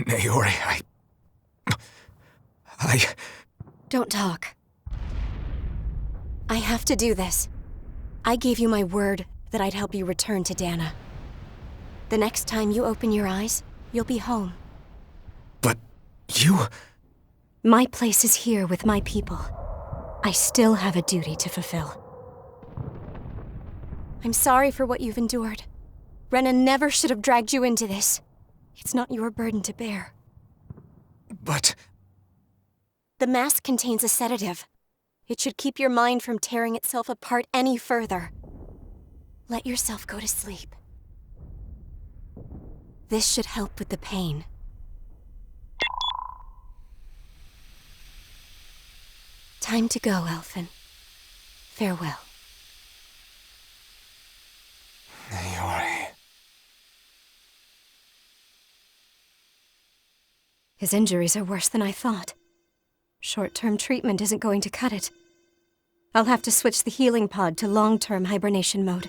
Naori, I... Don't talk. I have to do this. I gave you my word that I'd help you return to Dana. The next time you open your eyes, you'll be home. But you... My place is here with my people. I still have a duty to fulfill. I'm sorry for what you've endured. Rena never should have dragged you into this. It's not your burden to bear. But... The mask contains a sedative. It should keep your mind from tearing itself apart any further. Let yourself go to sleep. This should help with the pain. Time to go, Elfin. Farewell. Naori... His injuries are worse than I thought. Short-term treatment isn't going to cut it. I'll have to switch the healing pod to long-term hibernation mode.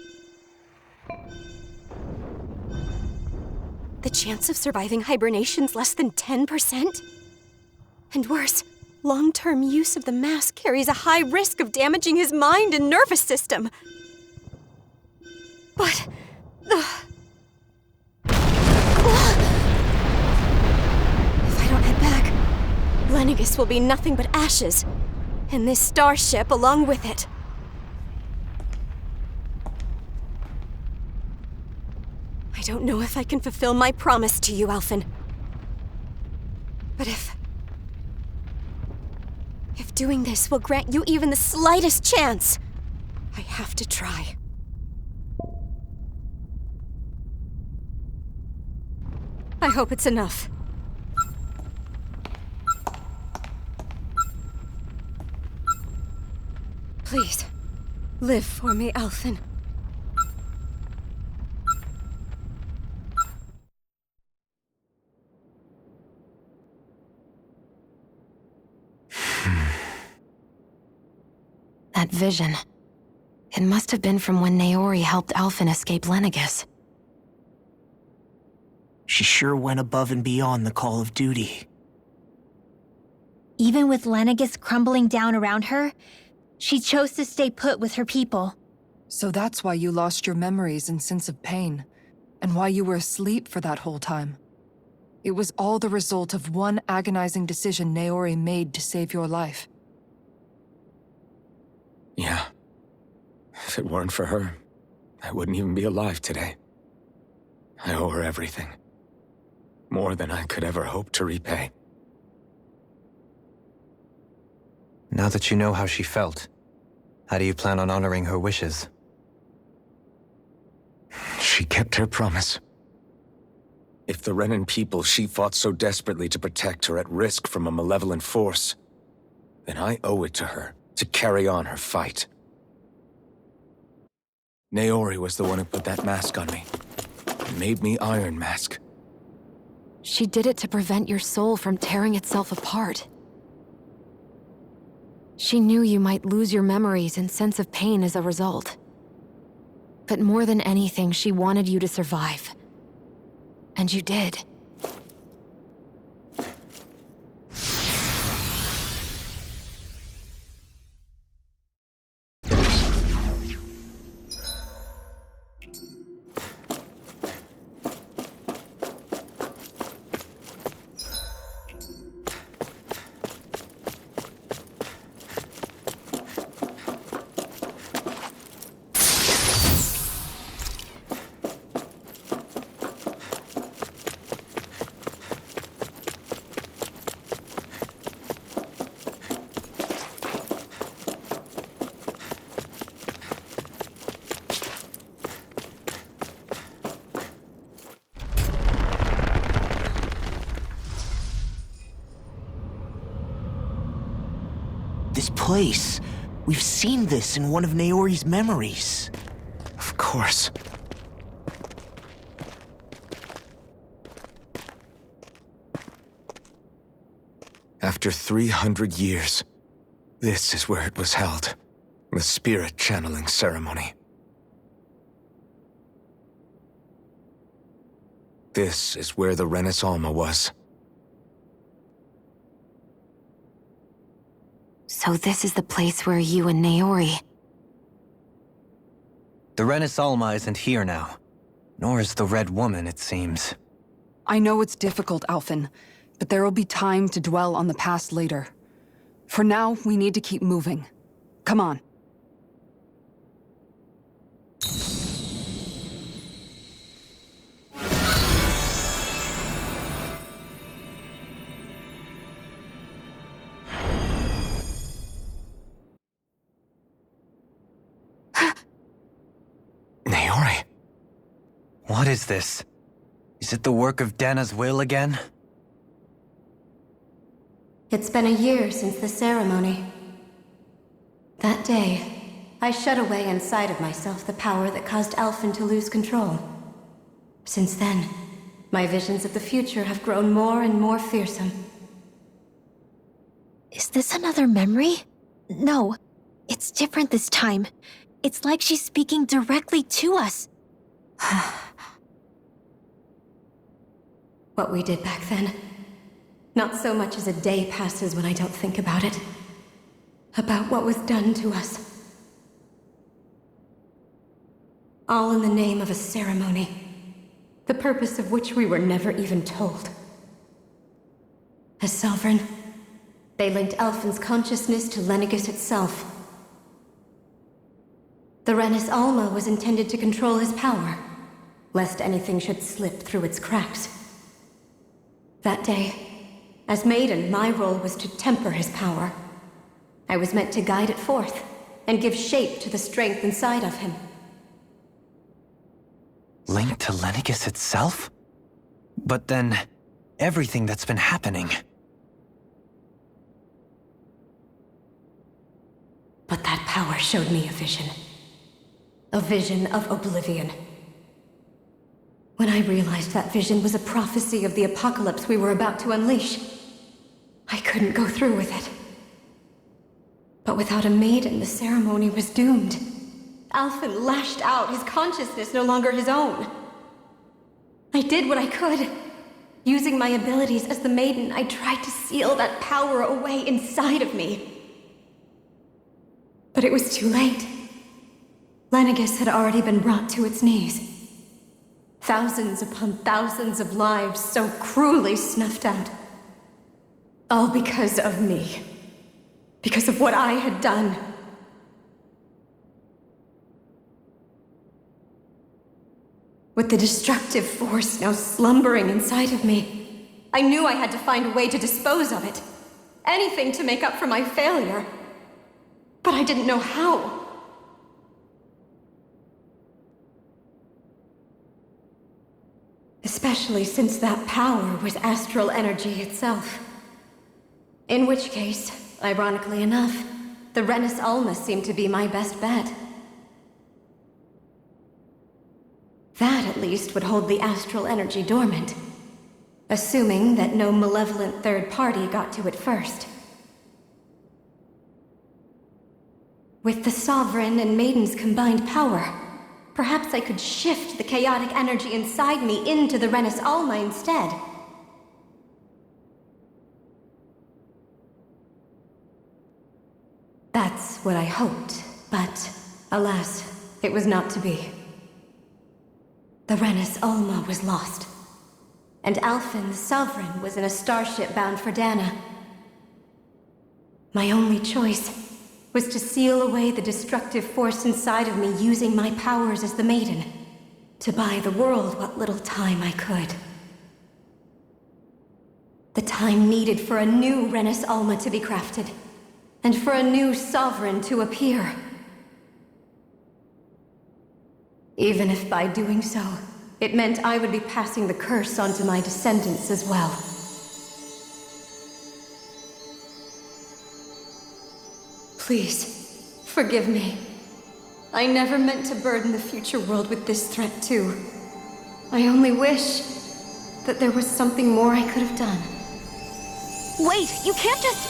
The chance of surviving hibernation's less than 10%? And worse, long-term use of the mask carries a high risk of damaging his mind and nervous system. But... If I don't head back, Lenegis will be nothing but ashes, and this starship along with it. I don't know if I can fulfill my promise to you, Elfin. But if doing this will grant you even the slightest chance, I have to try. I hope it's enough. Please, live for me, Elfin. That vision. It must have been from when Naori helped Elfin escape Lenegis. She sure went above and beyond the call of duty. Even with Lenegis crumbling down around her, she chose to stay put with her people. So that's why you lost your memories and sense of pain, and why you were asleep for that whole time. It was all the result of one agonizing decision Naori made to save your life. Yeah. If it weren't for her, I wouldn't even be alive today. I owe her everything. More than I could ever hope to repay. Now that you know how she felt, how do you plan on honoring her wishes? She kept her promise. If the Renan people she fought so desperately to protect are at risk from a malevolent force, then I owe it to her to carry on her fight. Naori was the one who put that mask on me. And made me Iron Mask. She did it to prevent your soul from tearing itself apart. She knew you might lose your memories and sense of pain as a result. But more than anything, she wanted you to survive. And you did. This place. We've seen this in one of Naori's memories. Of course. After 300 years, this is where it was held. The spirit channeling ceremony. This is where the Renis Alma was. So this is the place where you and Naori... The Renis Alma isn't here now. Nor is the Red Woman, it seems. I know it's difficult, Alphen, but there will be time to dwell on the past later. For now, we need to keep moving. Come on. Naori? What is this? Is it the work of Dana's will again? It's been a year since the ceremony. That day, I shut away inside of myself the power that caused Alphen to lose control. Since then, my visions of the future have grown more and more fearsome. Is this another memory? No, it's different this time. It's like she's speaking directly to us. What we did back then. Not so much as a day passes when I don't think about it. About what was done to us. All in the name of a ceremony. The purpose of which we were never even told. As Sovereign, they linked Alphen's consciousness to Lenegis itself. The Renis Alma was intended to control his power, lest anything should slip through its cracks. That day, as Maiden, my role was to temper his power. I was meant to guide it forth, and give shape to the strength inside of him. Linked to Lenegis itself? But then, everything that's been happening... But that power showed me a vision. A vision of oblivion. When I realized that vision was a prophecy of the apocalypse we were about to unleash, I couldn't go through with it. But without a maiden, the ceremony was doomed. Alphen lashed out, his consciousness no longer his own. I did what I could. Using my abilities as the maiden, I tried to seal that power away inside of me. But it was too late. Lenegis had already been brought to its knees. Thousands upon thousands of lives so cruelly snuffed out. All because of me. Because of what I had done. With the destructive force now slumbering inside of me, I knew I had to find a way to dispose of it. Anything to make up for my failure. But I didn't know how. Especially since that power was astral energy itself. In which case, ironically enough, the Renis Alma seemed to be my best bet. That, at least, would hold the astral energy dormant. Assuming that no malevolent third party got to it first. With the Sovereign and Maiden's combined power, perhaps I could shift the chaotic energy inside me into the Renis Alma instead. That's what I hoped, but alas, it was not to be. The Renis Alma was lost, and Alphen, the Sovereign, was in a starship bound for Dana. My only choice was to seal away the destructive force inside of me using my powers as the Maiden, to buy the world what little time I could. The time needed for a new Renis Alma to be crafted, and for a new Sovereign to appear. Even if by doing so, it meant I would be passing the curse on to my descendants as well. Please, forgive me. I never meant to burden the future world with this threat too. I only wish that there was something more I could have done. Wait, you can't just...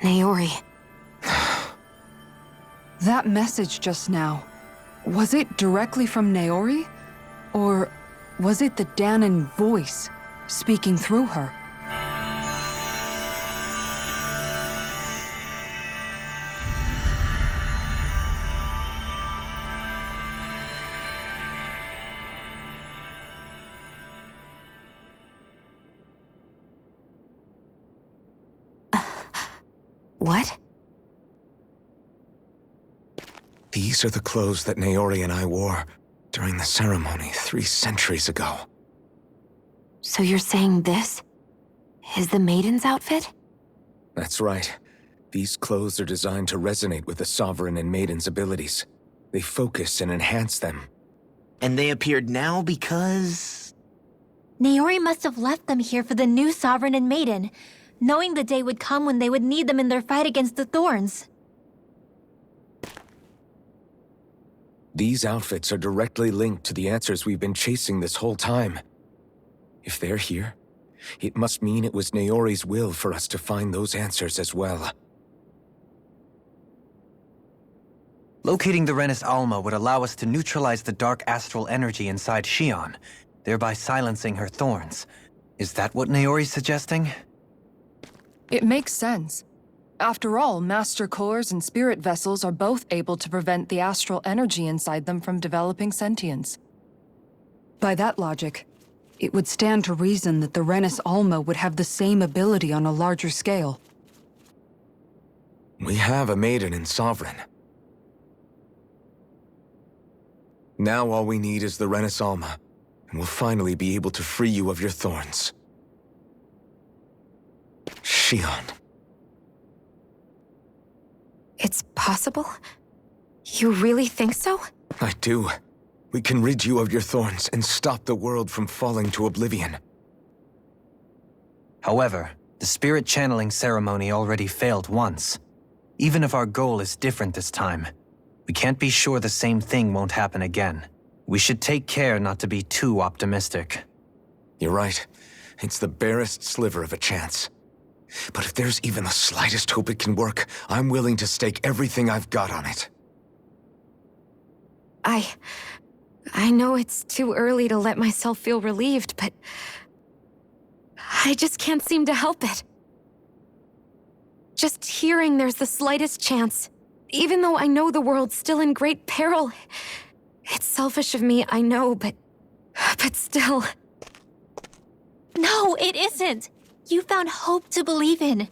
Naori. That message just now, was it directly from Naori? Or was it the Danon voice speaking through her? What? These are the clothes that Naori and I wore during the ceremony 3 centuries ago. So you're saying this is the Maiden's outfit? That's right. These clothes are designed to resonate with the Sovereign and Maiden's abilities. They focus and enhance them. And they appeared now because... Naori must have left them here for the new Sovereign and Maiden, knowing the day would come when they would need them in their fight against the Thorns. These outfits are directly linked to the answers we've been chasing this whole time. If they're here, it must mean it was Naori's will for us to find those answers as well. Locating the Renis Alma would allow us to neutralize the dark astral energy inside Shion, thereby silencing her thorns. Is that what Naori's suggesting? It makes sense. After all, Master Cores and Spirit Vessels are both able to prevent the astral energy inside them from developing sentience. By that logic, it would stand to reason that the Renis Alma would have the same ability on a larger scale. We have a Maiden and Sovereign. Now all we need is the Renis Alma, and we'll finally be able to free you of your thorns. Shion. It's possible? You really think so? I do. We can rid you of your thorns and stop the world from falling to oblivion. However, the spirit channeling ceremony already failed once. Even if our goal is different this time, we can't be sure the same thing won't happen again. We should take care not to be too optimistic. You're right. It's the barest sliver of a chance. But if there's even the slightest hope it can work, I'm willing to stake everything I've got on it. I know it's too early to let myself feel relieved, but I just can't seem to help it. Just hearing there's the slightest chance, even though I know the world's still in great peril. It's selfish of me, I know, but still. No, it isn't. You found hope to believe in.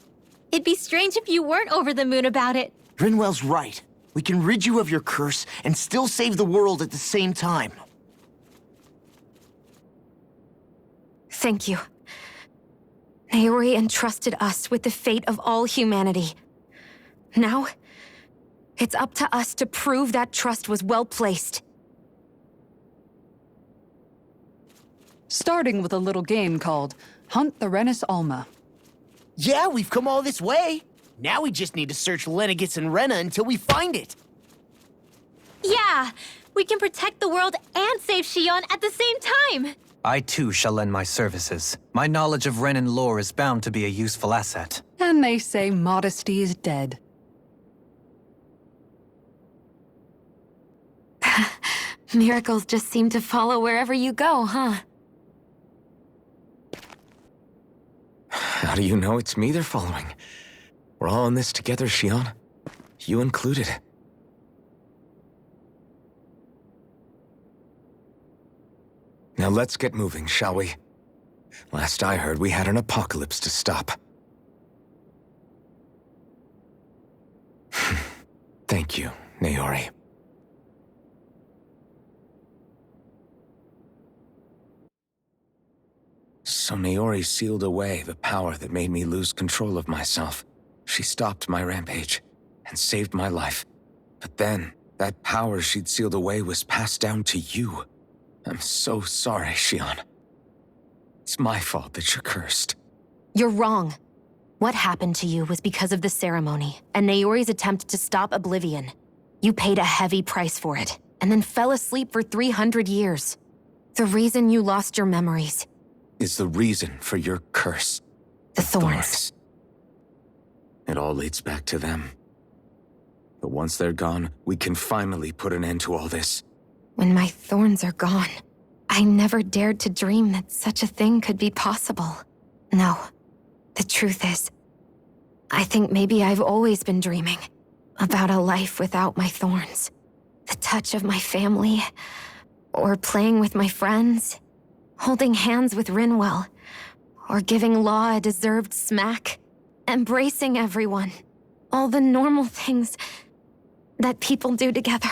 It'd be strange if you weren't over the moon about it. Rinwell's right. We can rid you of your curse and still save the world at the same time. Thank you. Naori entrusted us with the fate of all humanity. Now, it's up to us to prove that trust was well placed. Starting with a little game called Hunt the Renis Alma. Yeah, we've come all this way. Now we just need to search Lenegis and Rena until we find it. Yeah, we can protect the world and save Shion at the same time. I too shall lend my services. My knowledge of Renan lore is bound to be a useful asset. And they say modesty is dead. Miracles just seem to follow wherever you go, huh? How do you know it's me they're following? We're all in this together, Shion. You included. Now let's get moving, shall we? Last I heard, we had an apocalypse to stop. Thank you, Naori. So Naori sealed away the power that made me lose control of myself. She stopped my rampage and saved my life. But then, that power she'd sealed away was passed down to you. I'm so sorry, Shion. It's my fault that you're cursed. You're wrong. What happened to you was because of the ceremony and Naori's attempt to stop Oblivion. You paid a heavy price for it, and then fell asleep for 300 years. The reason you lost your memories Is the reason for your curse. the thorns. It all leads back to them. But once they're gone, we can finally put an end to all this. When my thorns are gone, I never dared to dream that such a thing could be possible. No, the truth is, I think maybe I've always been dreaming about a life without my thorns. The touch of my family, or playing with my friends, holding hands with Rinwell, or giving Law a deserved smack, embracing everyone. All the normal things that people do together.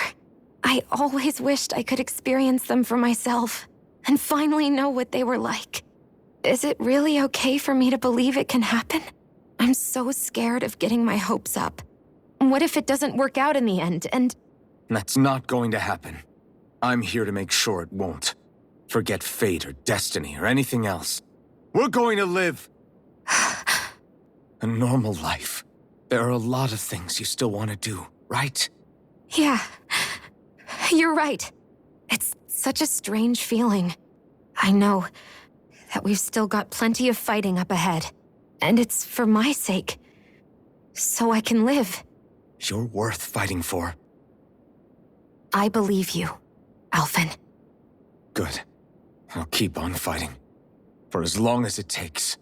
I always wished I could experience them for myself and finally know what they were like. Is it really okay for me to believe it can happen? I'm so scared of getting my hopes up. What if it doesn't work out in the end, and... That's not going to happen. I'm here to make sure it won't. Forget fate or destiny or anything else. We're going to live a normal life. There are a lot of things you still want to do, right? Yeah, you're right. It's such a strange feeling. I know that we've still got plenty of fighting up ahead. And it's for my sake. So I can live. You're worth fighting for. I believe you, Alphen. Good. I'll keep on fighting. For as long as it takes.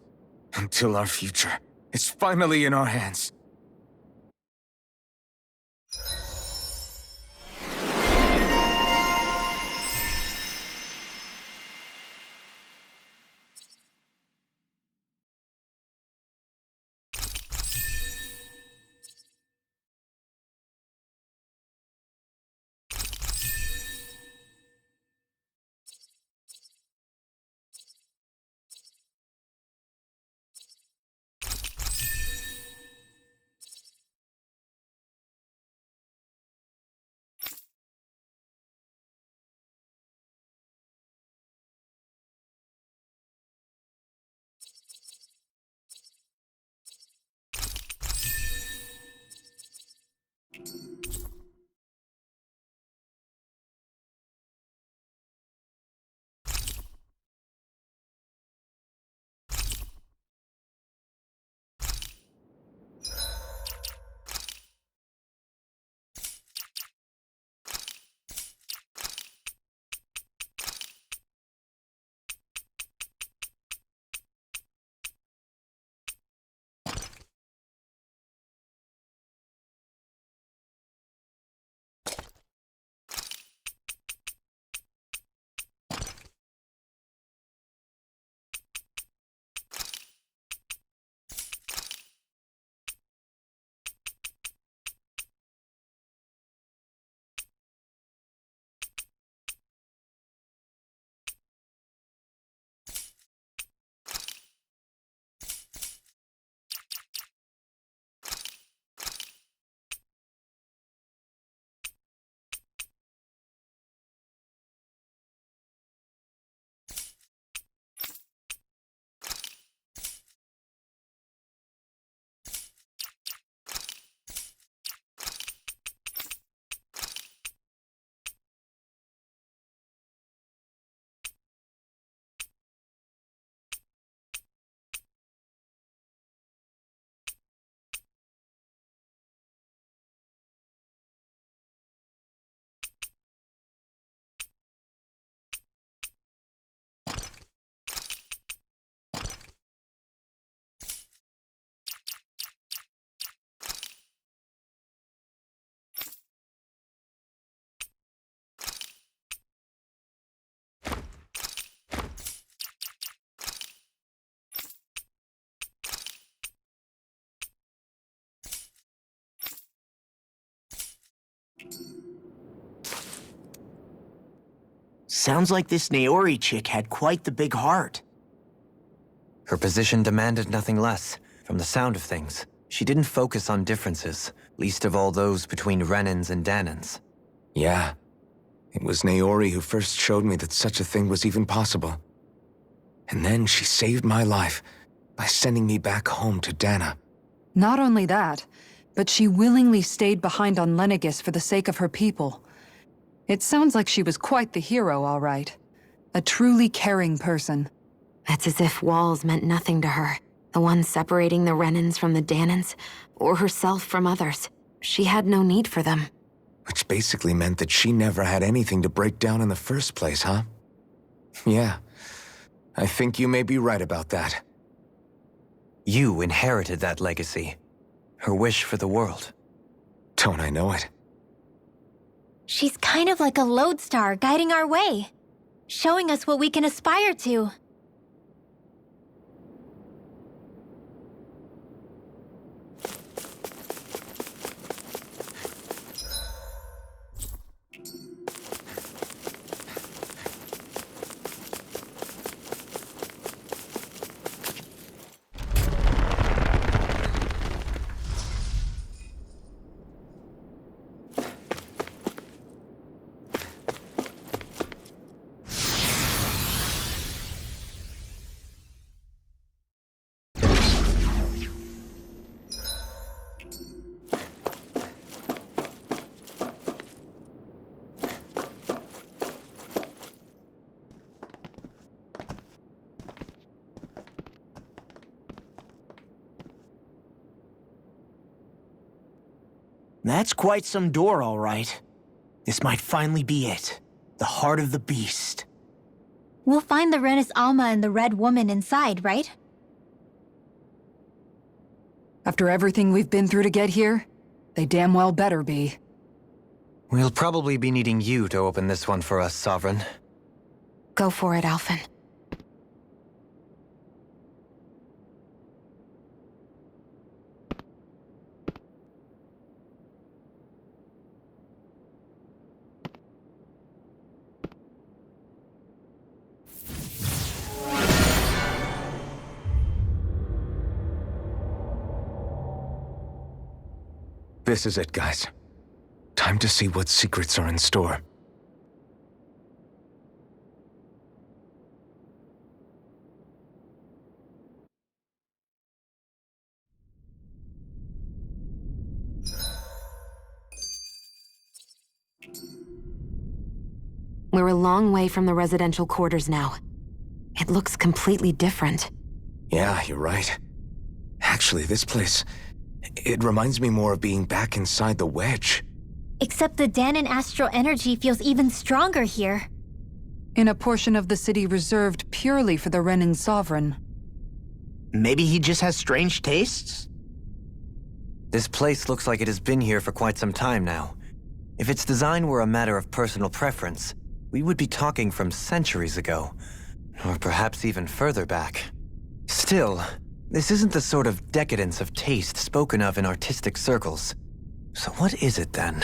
Until our future is finally in our hands. Sounds like this Naori chick had quite the big heart. Her position demanded nothing less. From the sound of things, she didn't focus on differences, least of all those between Renans and Danans. Yeah. It was Naori who first showed me that such a thing was even possible. And then she saved my life by sending me back home to Dana. Not only that, but she willingly stayed behind on Lenegis for the sake of her people. It sounds like she was quite the hero, all right. A truly caring person. It's as if walls meant nothing to her. The ones separating the Renans from the Danans, or herself from others. She had no need for them. Which basically meant that she never had anything to break down in the first place, huh? Yeah, I think you may be right about that. You inherited that legacy. Her wish for the world. Don't I know it? She's kind of like a lodestar guiding our way, showing us what we can aspire to. That's quite some door, all right. This might finally be it. The heart of the beast. We'll find the Renis Alma and the Red Woman inside, right? After everything we've been through to get here, they damn well better be. We'll probably be needing you to open this one for us, Sovereign. Go for it, Alphen. This is it, guys. Time to see what secrets are in store. We're a long way from the residential quarters now. It looks completely different. Yeah, you're right. Actually, this place... it reminds me more of being back inside the Wedge. Except the Danon astral energy feels even stronger here. In a portion of the city reserved purely for the Renin Sovereign. Maybe he just has strange tastes? This place looks like it has been here for quite some time now. If its design were a matter of personal preference, we would be talking from centuries ago. Or perhaps even further back. Still, this isn't the sort of decadence of taste spoken of in artistic circles. So what is it then?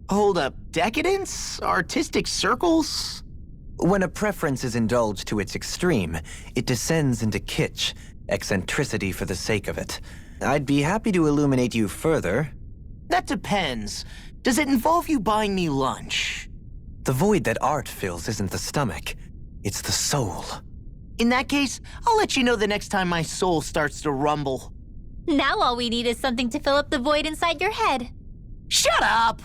Hold up, decadence? Artistic circles? When a preference is indulged to its extreme, it descends into kitsch, eccentricity for the sake of it. I'd be happy to illuminate you further. That depends. Does it involve you buying me lunch? The void that art fills isn't the stomach, it's the soul. In that case, I'll let you know the next time my soul starts to rumble. Now all we need is something to fill up the void inside your head. Shut up!